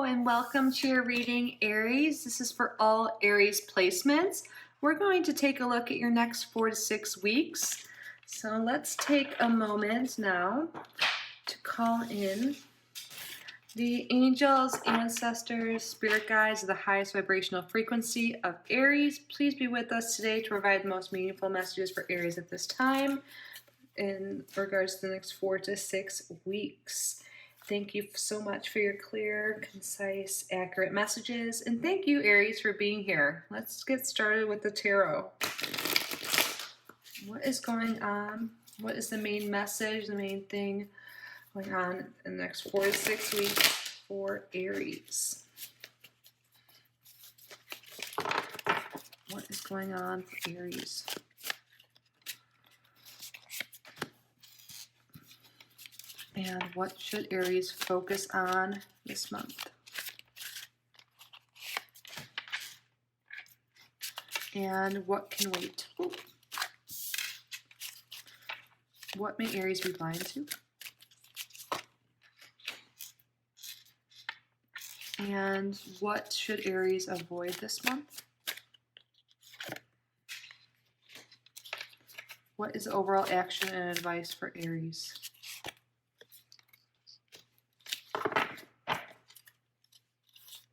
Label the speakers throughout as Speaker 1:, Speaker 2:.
Speaker 1: and welcome to your reading, Aries. This is for all Aries placements. We're going to take a look at your next 4 to 6 weeks. So let's take a moment now to call in the angels, ancestors, spirit guides of the highest vibrational frequency of Aries. Please be with us today to provide the most meaningful messages for Aries at this time in regards to the next 4 to 6 weeks. Thank you so much for your clear, concise, accurate messages. And thank you, Aries, for being here. Let's get started with the tarot. What is going on? What is the main message, the main thing going on in the next 4 to 6 weeks for Aries? What is going on for Aries? And what should Aries focus on this month? And what can wait? Ooh. What may Aries be blind to? And what should Aries avoid this month? What is the overall action and advice for Aries?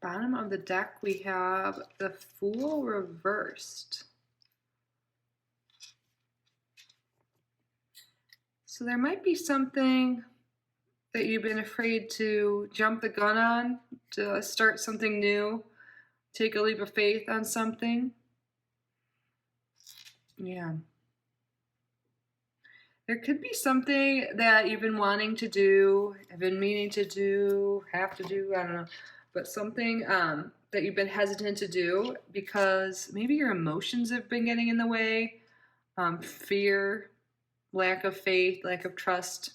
Speaker 1: Bottom of the deck, we have the Fool reversed. So there might be something that you've been afraid to jump the gun on, to start something new, take a leap of faith on something. Yeah. There could be something that you've been wanting to do, have been meaning to do, have to do, I don't know. But something that you've been hesitant to do because maybe your emotions have been getting in the way, fear, lack of faith, lack of trust.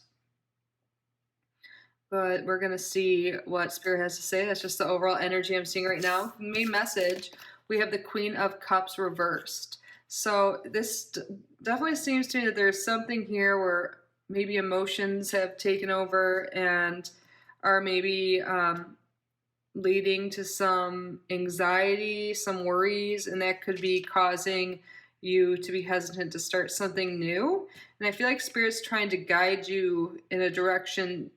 Speaker 1: But we're going to see what Spirit has to say. That's just the overall energy I'm seeing right now. Main message, we have the Queen of Cups reversed. So this definitely seems to me that there's something here where maybe emotions have taken over and are maybe leading to some anxiety, some worries, and that could be causing you to be hesitant to start something new. And I feel like Spirit's trying to guide you in a direction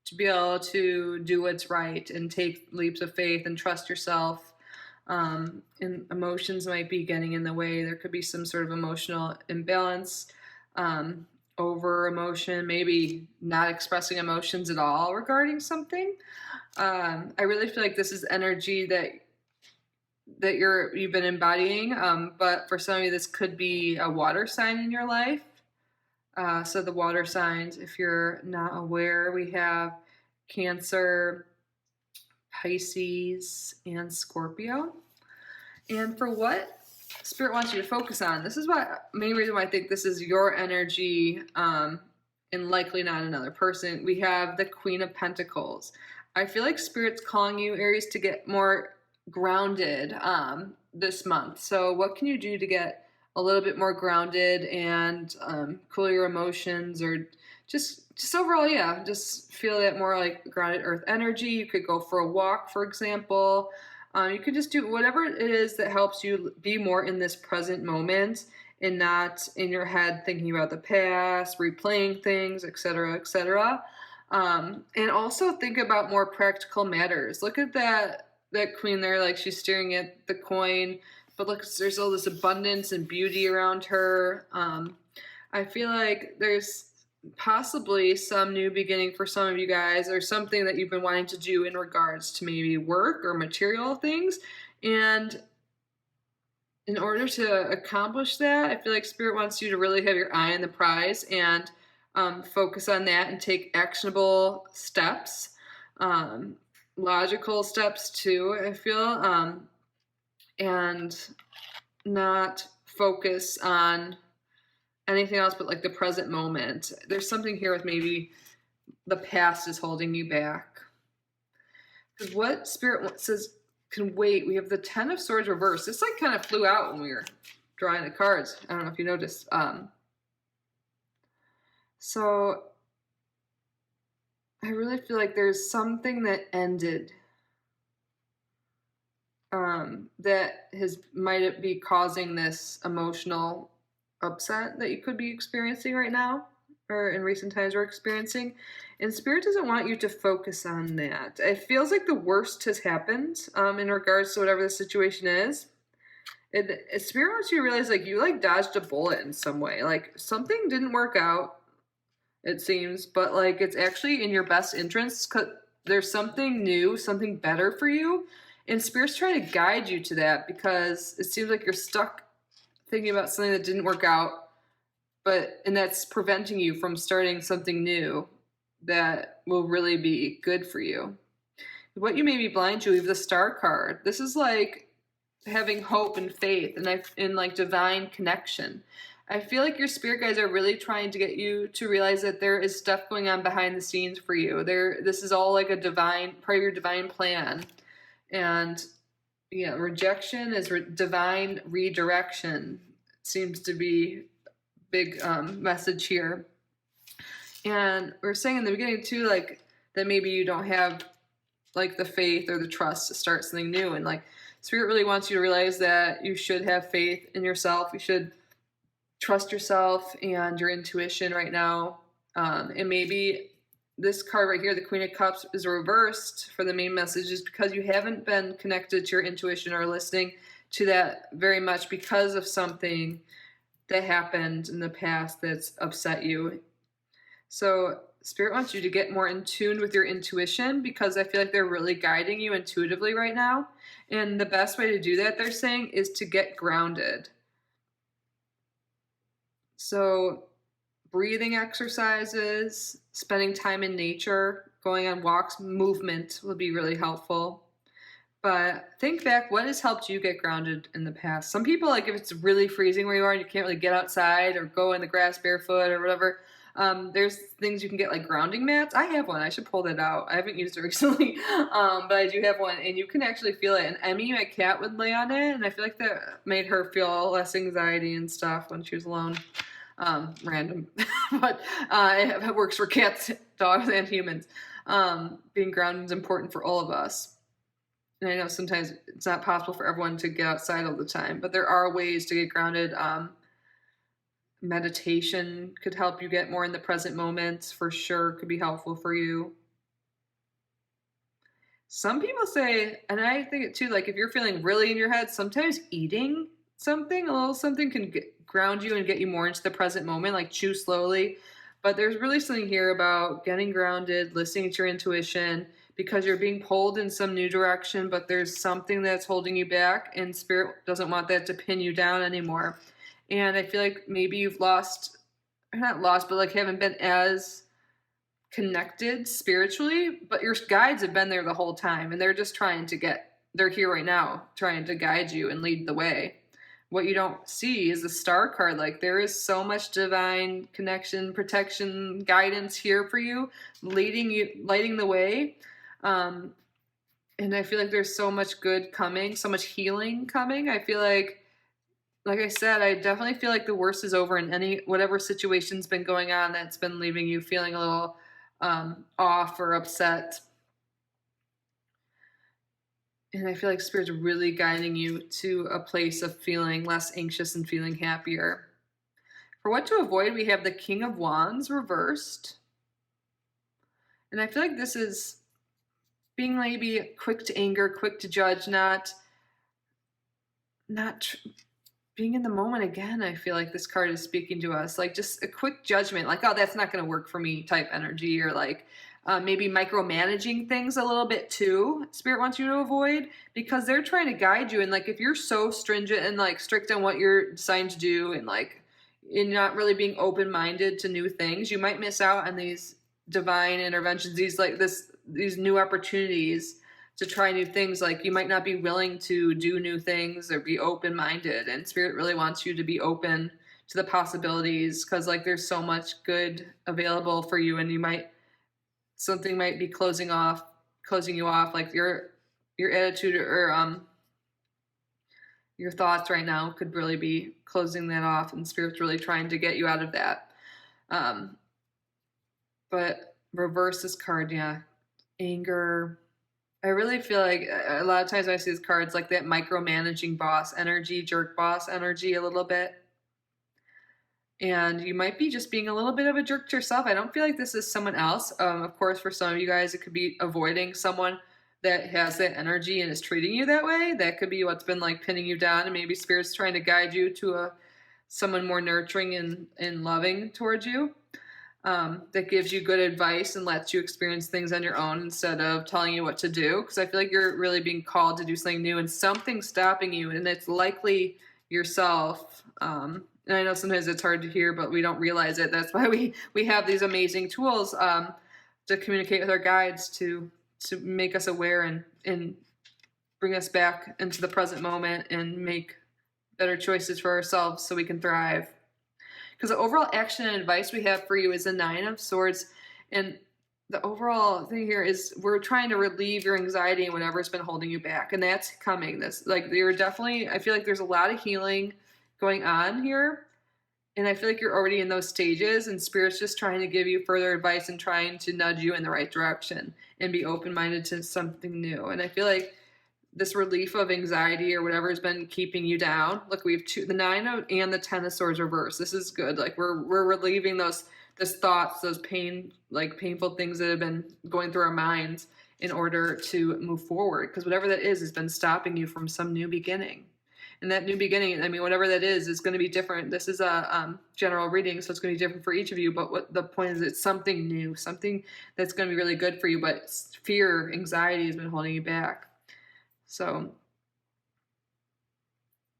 Speaker 1: to be able to do what's right and take leaps of faith and trust yourself. And emotions might be getting in the way. There could be some sort of emotional imbalance, over emotion, maybe not expressing emotions at all regarding something. I really feel like this is energy that you've been embodying, but for some of you, this could be a water sign in your life. So the water signs, if you're not aware, we have Cancer, Pisces, and Scorpio. And for what Spirit wants you to focus on, this is what main reason why I think this is your energy, and likely not another person. We have the Queen of Pentacles. I feel like Spirit's calling you, Aries, to get more grounded this month. So what can you do to get a little bit more grounded and cool your emotions, or just overall, yeah, just feel that more like grounded earth energy. You could go for a walk, for example. You could just do whatever it is that helps you be more in this present moment and not in your head thinking about the past, replaying things, etc., etc. And also think about more practical matters. Look at that queen there, like she's staring at the coin, but look, there's all this abundance and beauty around her. I feel like there's possibly some new beginning for some of you guys, or something that you've been wanting to do in regards to maybe work or material things. And in order to accomplish that, I feel like Spirit wants you to really have your eye on the prize and focus on that and take actionable steps, logical steps too, I feel, and not focus on anything else but like the present moment. There's something here with maybe the past is holding you back. Because what Spirit says can wait, we have the Ten of Swords reversed. This like kind of flew out when we were drawing the cards. I don't know if you noticed. So I really feel like there's something that ended that might be causing this emotional upset that you could be experiencing right now, or in recent times we're experiencing. And Spirit doesn't want you to focus on that. It feels like the worst has happened in regards to whatever the situation is. Spirit wants you to realize like you like dodged a bullet in some way. Like something didn't work out, it seems, but like it's actually in your best interest because there's something new, something better for you. And Spirit's trying to guide you to that because it seems like you're stuck thinking about something that didn't work out, and that's preventing you from starting something new that will really be good for you. What you may be blind to, we have the Star card. This is like having hope and faith and like divine connection. I feel like your spirit guides are really trying to get you to realize that there is stuff going on behind the scenes for you. This is all like a divine part of your divine plan. And yeah, rejection is divine redirection. Seems to be big message here. And we are saying in the beginning too, like that maybe you don't have like the faith or the trust to start something new, and like Spirit really wants you to realize that you should have faith in yourself. You should trust yourself and your intuition right now. And maybe this card right here, the Queen of Cups, is reversed for the main message is because you haven't been connected to your intuition or listening to that very much because of something that happened in the past that's upset you. So Spirit wants you to get more in tune with your intuition because I feel like they're really guiding you intuitively right now. And the best way to do that, they're saying, is to get grounded. So breathing exercises, spending time in nature, going on walks, movement will be really helpful. But think back, what has helped you get grounded in the past? Some people, like if it's really freezing where you are and you can't really get outside or go in the grass barefoot or whatever, there's things you can get like grounding mats. I have one. I should pull that out. I haven't used it recently, but I do have one, and you can actually feel it. And Emmy, my cat, would lay on it, and I feel like that made her feel less anxiety and stuff when she was alone. Random, but it works for cats, dogs, and humans. Being grounded is important for all of us. And I know sometimes it's not possible for everyone to get outside all the time, but there are ways to get grounded. Meditation could help you get more in the present moment, for sure, could be helpful for you. Some people say, and I think it too, like if you're feeling really in your head, sometimes eating something, a little something can ground you and get you more into the present moment, like chew slowly. But there's really something here about getting grounded, listening to your intuition, because you're being pulled in some new direction, but there's something that's holding you back, and Spirit doesn't want that to pin you down anymore. And I feel like maybe you've lost, not lost, but like haven't been as connected spiritually, but your guides have been there the whole time, and they're just they're here right now, trying to guide you and lead the way. What you don't see is the Star card. Like there is so much divine connection, protection, guidance here for you, lighting the way. And I feel like there's so much good coming, so much healing coming. I feel like I said, I definitely feel like the worst is over in whatever situation's been going on that's been leaving you feeling a little off or upset. And I feel like Spirit's really guiding you to a place of feeling less anxious and feeling happier. For what to avoid, we have the King of Wands reversed. And I feel like this is being maybe quick to anger, quick to judge, not being in the moment again. I feel like this card is speaking to us, like just a quick judgment, like, oh, that's not going to work for me type energy, or like maybe micromanaging things a little bit too. Spirit wants you to avoid, because they're trying to guide you. And like, if you're so stringent and like strict on what you're designed to do, and like in not really being open-minded to new things, you might miss out on these divine interventions, these new opportunities to try new things. Like you might not be willing to do new things or be open-minded, and Spirit really wants you to be open to the possibilities, because like there's so much good available for you, and something might be closing you off, like your attitude or your thoughts right now could really be closing that off, and Spirit's really trying to get you out of that. But reverse this card, yeah, anger. I really feel like a lot of times when I see these cards, like that micromanaging boss energy, jerk boss energy a little bit. And you might be just being a little bit of a jerk to yourself. I don't feel like this is someone else. Of course, for some of you guys, it could be avoiding someone that has that energy and is treating you that way. That could be what's been like pinning you down, and maybe spirit's trying to guide you to someone more nurturing and loving towards you. That gives you good advice and lets you experience things on your own instead of telling you what to do. Because I feel like you're really being called to do something new, and something's stopping you, and it's likely yourself. And I know sometimes it's hard to hear, but we don't realize it. That's why we have these amazing tools to communicate with our guides to make us aware and bring us back into the present moment and make better choices for ourselves so we can thrive. Because the overall action and advice we have for you is the 9 of Swords. And the overall thing here is we're trying to relieve your anxiety and whatever's been holding you back. And that's coming. You're definitely, I feel like there's a lot of healing going on here. And I feel like you're already in those stages, and Spirit's just trying to give you further advice and trying to nudge you in the right direction and be open-minded to something new. And I feel like this relief of anxiety or whatever has been keeping you down. Look, we have the 9 and the 10 of Swords reversed. This is good. Like we're relieving those thoughts, those painful things that have been going through our minds in order to move forward. Because whatever that is has been stopping you from some new beginning. And that new beginning, I mean, whatever that is going to be different. This is a general reading, so it's going to be different for each of you. But what the point is, it's something new, something that's going to be really good for you. But fear, anxiety has been holding you back. So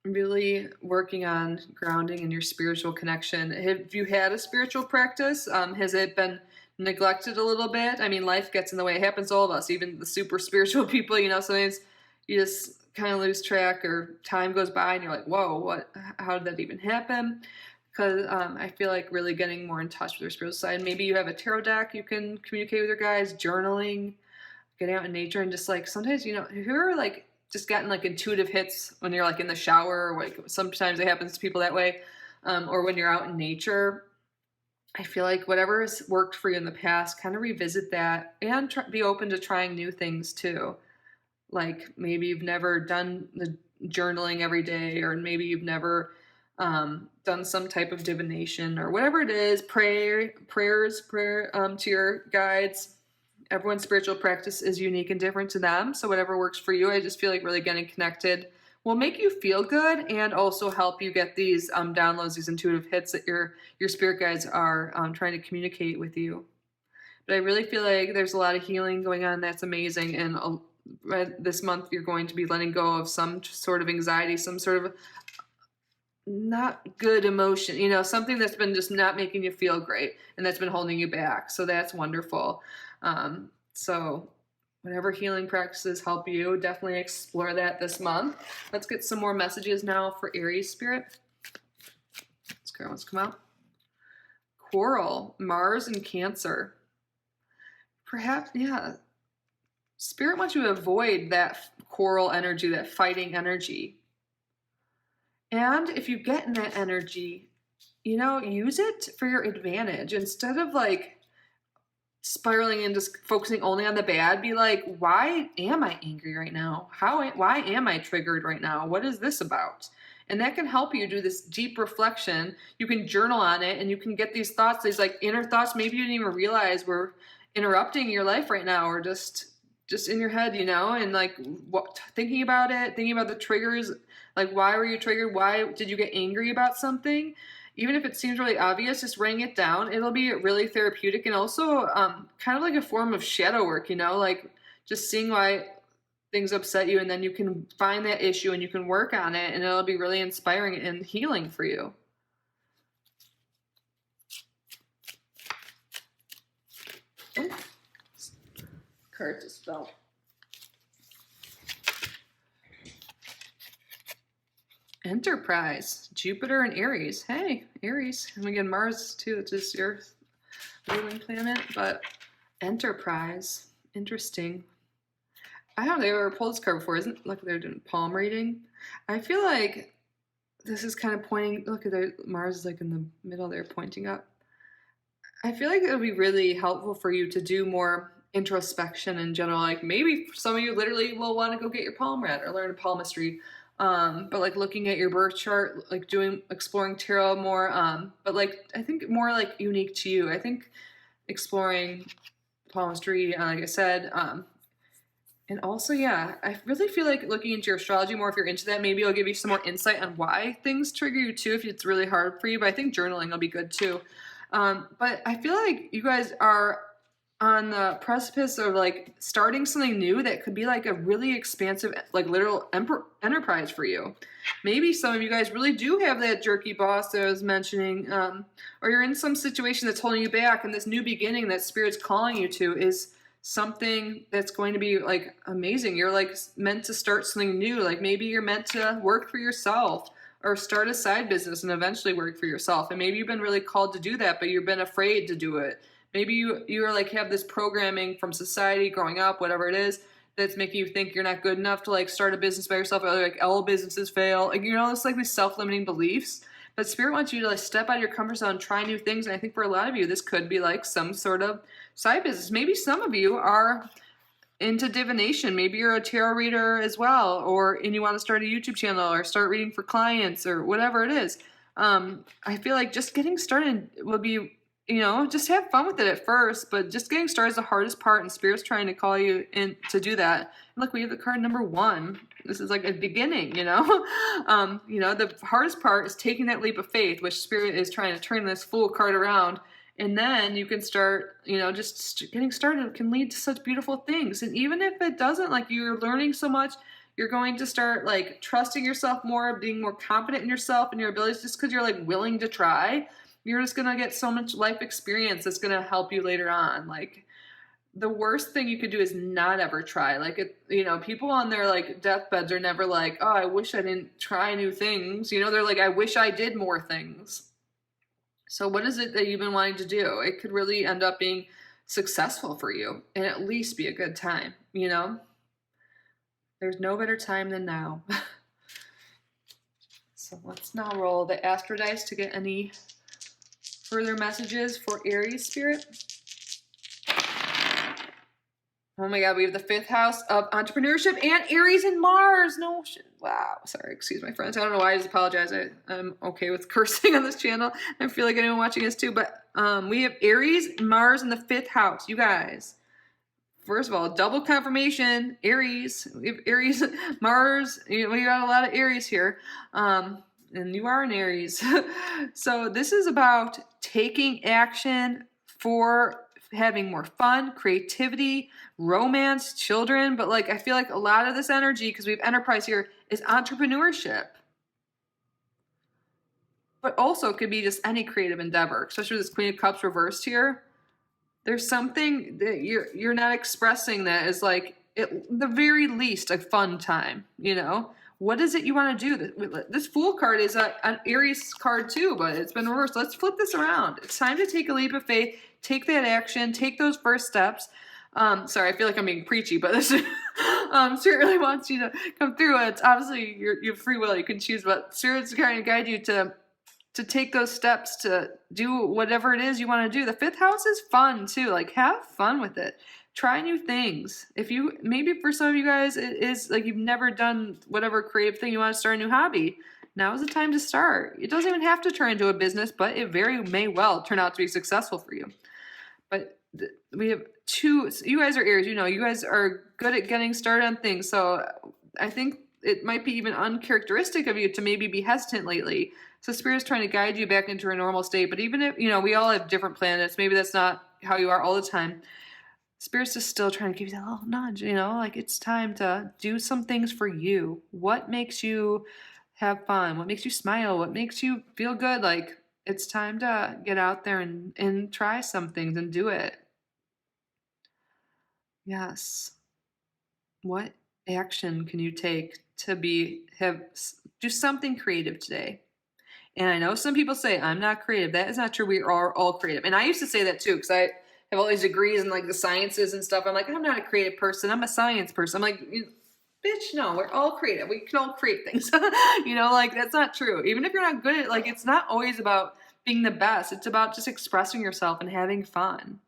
Speaker 1: really working on grounding in your spiritual connection. Have you had a spiritual practice? Has it been neglected a little bit? I mean, life gets in the way. It happens to all of us, even the super spiritual people. Sometimes you just kind of lose track, or time goes by and you're like, whoa, how did that even happen? Because I feel like really getting more in touch with your spiritual side. Maybe you have a tarot deck you can communicate with your guides, journaling, getting out in nature, and just like sometimes, if you're like just getting like intuitive hits when you're like in the shower, or like sometimes it happens to people that way, or when you're out in nature. I feel like whatever has worked for you in the past, kind of revisit that and be open to trying new things too. Like maybe you've never done the journaling every day, or maybe you've never done some type of divination or whatever it is, prayer to your guides. Everyone's spiritual practice is unique and different to them. So whatever works for you, I just feel like really getting connected will make you feel good and also help you get these downloads, these intuitive hits that your spirit guides are trying to communicate with you. But I really feel like there's a lot of healing going on. That's amazing. And this month you're going to be letting go of some sort of anxiety, some sort of not good emotion, something that's been just not making you feel great and that's been holding you back. So that's wonderful. So whatever healing practices help you, definitely explore that this month. Let's get some more messages now for Aries spirit. This card wants to come out. Quarrel, Mars and Cancer. Perhaps, yeah. Spirit wants you to avoid that quarrel energy, that fighting energy. And if you get in that energy, use it for your advantage. Instead of like spiraling and just focusing only on the bad, be like, why am I angry right now? Why am I triggered right now? What is this about? And that can help you do this deep reflection. You can journal on it, and you can get these thoughts, these like inner thoughts maybe you didn't even realize were interrupting your life right now, or just in your head, and like thinking about it, thinking about the triggers, like why were you triggered? Why did you get angry about something? Even if it seems really obvious, just writing it down. It'll be really therapeutic, and also kind of like a form of shadow work, like just seeing why things upset you, and then you can find that issue and you can work on it, and it'll be really inspiring and healing for you. Oh. Card just fell. Enterprise, Jupiter and Aries. Hey, Aries. And again, Mars too, it's just your ruling planet. But Enterprise, interesting. I haven't ever pulled this card before. Isn't like they're doing palm reading? I feel like this is kind of pointing. Look at Mars is like in the middle there, pointing up. I feel like it would be really helpful for you to do more introspection in general. Like maybe some of you literally will want to go get your palm read or learn palmistry. But like looking at your birth chart, like exploring tarot more. But like I think more like unique to you. I think exploring palmistry, like I said, and also, yeah, I really feel like looking into your astrology more, if you're into that, maybe it'll give you some more insight on why things trigger you too, if it's really hard for you. But I think journaling will be good too. But I feel like you guys are on the precipice of like starting something new that could be like a really expansive, like literal enterprise for you. Maybe some of you guys really do have that jerky boss that I was mentioning, or you're in some situation that's holding you back, and this new beginning that Spirit's calling you to is something that's going to be like amazing. You're like meant to start something new. Like maybe you're meant to work for yourself or start a side business and eventually work for yourself. And maybe you've been really called to do that, but you've been afraid to do it. Maybe you're like have this programming from society growing up, whatever it is, that's making you think you're not good enough to like start a business by yourself. Or like all businesses fail. Like, it's like these self-limiting beliefs. But Spirit wants you to like step out of your comfort zone, try new things. And I think for a lot of you, this could be like some sort of side business. Maybe some of you are into divination. Maybe you're a tarot reader as well, and you want to start a YouTube channel or start reading for clients or whatever it is. I feel like just getting started will be, just have fun with it at first, but just getting started is the hardest part, and Spirit's trying to call you in to do that. And look, we have the card number 1. This is like a beginning, the hardest part is taking that leap of faith, which Spirit is trying to turn this Fool card around. And then you can start, just getting started can lead to such beautiful things. And even if it doesn't, like you're learning so much, you're going to start like trusting yourself more, being more confident in yourself and your abilities just because you're like willing to try. You're just going to get so much life experience that's going to help you later on. Like the worst thing you could do is not ever try. Like, people on their like deathbeds are never like, oh, I wish I didn't try new things. They're like, I wish I did more things. So what is it that you've been wanting to do? It could really end up being successful for you and at least be a good time, There's no better time than now. So let's now roll the Astro Dice to get any further messages for Aries Spirit. Oh my God, we have the 5th house of entrepreneurship and Aries and Mars. No shit. Wow. Sorry, excuse my friends. I don't know why I just apologize. I'm okay with cursing on this channel. I feel like anyone watching this too. But we have Aries, Mars in the 5th house. You guys, first of all, double confirmation. Aries. We have Aries, Mars. We got a lot of Aries here. And you are an Aries. So this is about taking action for having more fun, creativity, romance, children. But like, I feel like a lot of this energy, because we have enterprise here, is entrepreneurship. But also it could be just any creative endeavor, especially with this Queen of Cups reversed here. There's something that you're not expressing that is like, at the very least, a fun time, What is it you want to do? This Fool card is an Aries card too, but it's been reversed. Let's flip this around. It's time to take a leap of faith, take that action, take those first steps. Sorry, I feel like I'm being preachy, but this Spirit really wants you to come through. It's obviously you have free will. You can choose, but Spirit's trying to guide you to take those steps to do whatever it is you want to do. The 5th house is fun too. Like have fun with it. Try new things. Maybe for some of you guys, it is like you've never done whatever creative thing you want to start a new hobby. Now is the time to start. It doesn't even have to turn into a business, but it very may well turn out to be successful for you. But we have 2, you guys are Aries, you guys are good at getting started on things. So I think it might be even uncharacteristic of you to maybe be hesitant lately. So Spirit is trying to guide you back into a normal state. But even if, we all have different planets, maybe that's not how you are all the time. Spirit's just still trying to give you that little nudge, like it's time to do some things for you. What makes you have fun? What makes you smile? What makes you feel good? Like it's time to get out there and try some things and do it. Yes. What action can you take to do something creative today? And I know some people say, I'm not creative. That is not true. We are all creative. And I used to say that too, because I have all these degrees in like the sciences and stuff. I'm like, I'm not a creative person. I'm a science person. I'm like, bitch, no, we're all creative. We can all create things. Like that's not true. Even if you're not good at it's not always about being the best. It's about just expressing yourself and having fun.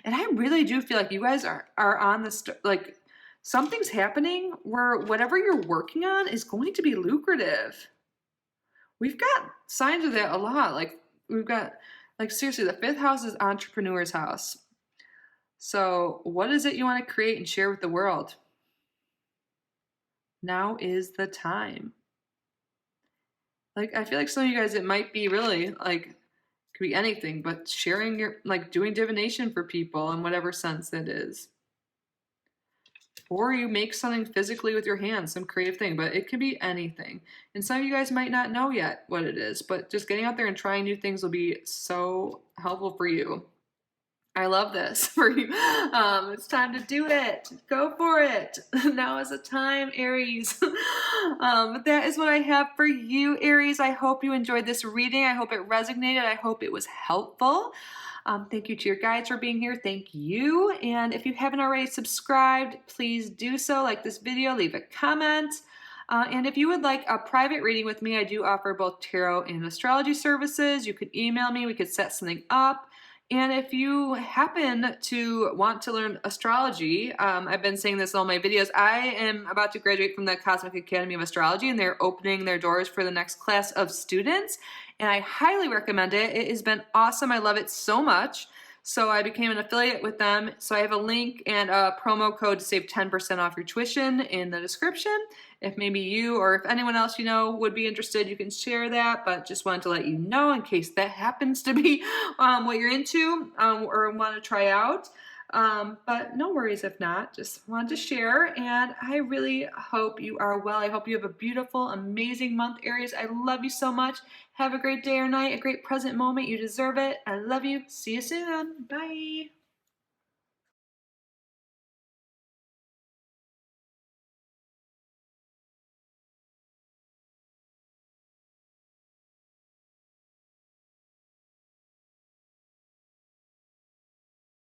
Speaker 1: And I really do feel like you guys are on the like something's happening where whatever you're working on is going to be lucrative. We've got signs of that a lot. Like we've got like seriously, the 5th house is entrepreneur's house. So what is it you want to create and share with the world? Now is the time. Like I feel like some of you guys, it might be really like could be anything, but sharing your like doing divination for people in whatever sense that is. Or you make something physically with your hands, some creative thing, but it could be anything. And some of you guys might not know yet what it is, but just getting out there and trying new things will be so helpful for you. I love this for you. It's time to do it. Go for it. Now is the time, Aries. But that is what I have for you, Aries. I hope you enjoyed this reading. I hope it resonated. I hope it was helpful. Thank you to your guides for being here. Thank you. And if you haven't already subscribed, please do so. Like this video, leave a comment. And if you would like a private reading with me, I do offer both tarot and astrology services. You could email me. We could set something up. And if you happen to want to learn astrology, I've been saying this in all my videos, I am about to graduate from the Cosmic Academy of Astrology, and they're opening their doors for the next class of students. And I highly recommend it. It has been awesome. I love it so much. So I became an affiliate with them. So I have a link and a promo code to save 10% off your tuition in the description. If maybe you or if anyone else you know would be interested, you can share that. But just wanted to let you know in case that happens to be what you're into or want to try out. But no worries if not. Just wanted to share. And I really hope you are well. I hope you have a beautiful, amazing month, Aries. I love you so much. Have a great day or night, a great present moment. You deserve it. I love you. See you soon. Bye.